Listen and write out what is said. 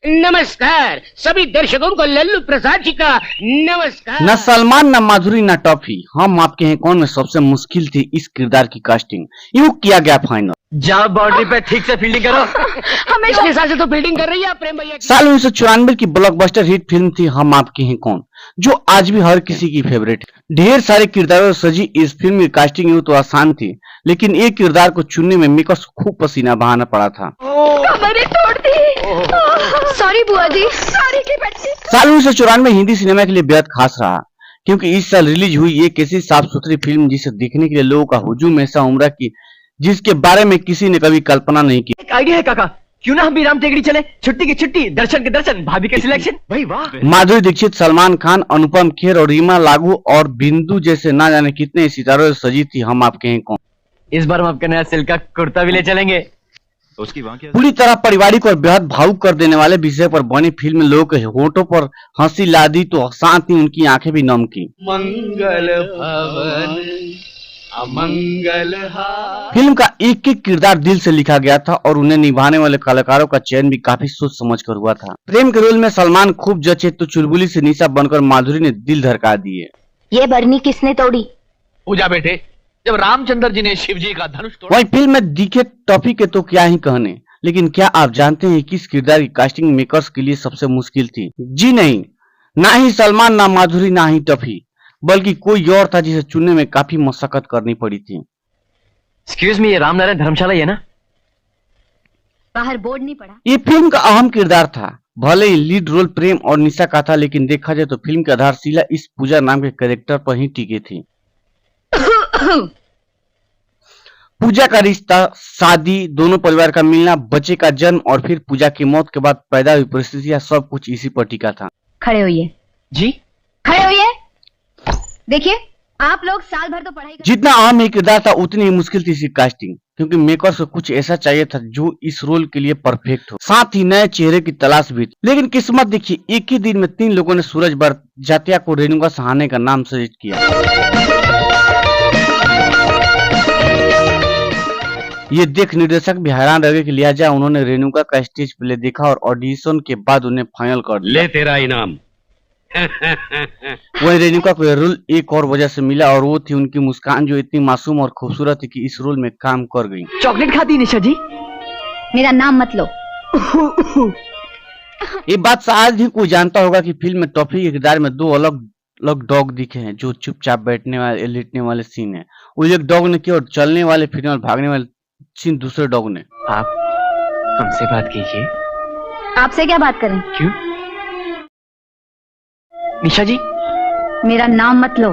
नमस्कार सभी दर्शकों को लल्लू प्रसाद जी का नमस्कार। न सलमान न माधुरी न टॉफी, हम आपके हैं कौन में सबसे मुश्किल थी इस किरदार की कास्टिंग। यूं किया गया फाइनल। जाओ बाउंड्री पे ठीक से फील्डिंग करो। हमेशा पिछले साल से तो फील्डिंग कर रही है प्रेम भैया की। साल 1994 की ब्लॉकबस्टर हिट फिल्म थी हम आपके हैं कौन, जो आज भी हर किसी की फेवरेट है। ढेर सारे किरदारों से सजी इस फिल्म की कास्टिंग यूं तो आसान थी, लेकिन एक किरदार को चुनने में मेकर्स को खूब पसीना बहाना पड़ा था। कमरें तोड़ दी। सॉरी बुआ जी, सॉरी की बच्ची। साल 1994 हिंदी सिनेमा के लिए बेहद खास रहा, क्योंकि इस साल रिलीज हुई एक ऐसी साफ सुथरी फिल्म जिसे देखने के लिए लोगों का हुजूम ऐसा उमड़ा की जिसके बारे में किसी ने कभी कल्पना नहीं की। एक आइडिया है काका, क्यों ना हम भी राम टेकड़ी चले। छुट्टी की छुट्टी, दर्शन के दर्शन, भाभी के सिलेक्शन। भाई वाह। माधुरी दीक्षित, सलमान खान, अनुपम खेर और रीमा लागू और बिंदु जैसे ना जाने कितने सितारों से सजी थी हम आपके हैं कौन। इस बार हम आपका नया सिल्क का कुर्ता भी ले चलेंगे। पूरी तरह पारिवारिक और बेहद भावुक कर देने वाले विषय पर बनी फिल्म में लोगों के होठों पर हंसी ला दी तो साथ ही उनकी आंखें भी नम की। मंगल भवन अमंगल फिल्म का एक एक किरदार दिल से लिखा गया था और उन्हें निभाने वाले कलाकारों का चयन भी काफी सोच समझ कर हुआ था। प्रेम के रोल में सलमान खूब जचे तो चुलबुली से निशा बनकर माधुरी ने दिल धड़का दिए। ये बरनी किसने तोड़ी? पूजा बेटे, जब रामचंद्र जी ने शिव जी का धनुष तोड़ा। वही फिल्म में दिखे टॉफी के तो क्या ही कहने, लेकिन क्या आप जानते हैं किस किरदार की कास्टिंग मेकर्स के लिए सबसे मुश्किल थी? जी नहीं, ना ही सलमान, ना माधुरी, ना ही टॉफी, बल्कि कोई और था जिसे चुनने में काफी मशक्कत करनी पड़ी थी। एक्सक्यूज मी, ये रामनारायण धर्मशाला ही है ना? बाहर बोर्ड नहीं पड़ा। ये फिल्म का अहम किरदार था। भले ही लीड रोल प्रेम और निशा का था, लेकिन देखा जाए तो फिल्म की आधारशिला इस पूजा नाम के कैरेक्टर पर ही टिकी थी। पूजा का रिश्ता, शादी, दोनों परिवार का मिलना, बच्चे का जन्म और फिर पूजा की मौत के बाद पैदा हुई परिस्थितियां, सब कुछ इसी पर टिका था। खड़े होइए। जी खड़े होइए। देखिए, आप लोग साल भर तो पढ़ाई जितना अहम ये किरदार था उतनी ही मुश्किल थी इसकी कास्टिंग, क्योंकि मेकर्स को कुछ ऐसा चाहिए था जो इस रोल के लिए परफेक्ट हो। साथ ही नए चेहरे की तलाश भी थी। लेकिन किस्मत देखिए, एक ही दिन में 3 लोगों ने सूरज बरजात्या को रेणुका सहाने का नाम सजेस्ट किया। ये देख निर्देशक भी हैरान रह गए कि लिहाजा उन्होंने रेणुका का स्टेज प्ले देखा और ऑडिशन के बाद उन्हें फाइनल कर दिया। ले तेरा इनाम। वही रेणुका को यह रोल एक और वजह से मिला और वो थी उनकी मुस्कान, जो इतनी मासूम और खूबसूरत थी कि इस रोल में काम कर गई। चॉकलेट खाती निशा जी? मेरा नाम मत लो। ये बात शायद ही कोई जानता होगा कि फिल्म में टॉफी के किरदार में 2 अलग अलग डॉग दिखे हैं जो चुपचाप बैठने वाले लेटने वाले सीन है। वो एक डॉग ने किया और चलने वाले फिरने वाले भागने वाले सीन दूसरे डॉग ने। आप हमसे बात कीजिए। आपसे क्या बात करें? क्यों? निशा जी, मेरा नाम मत लो।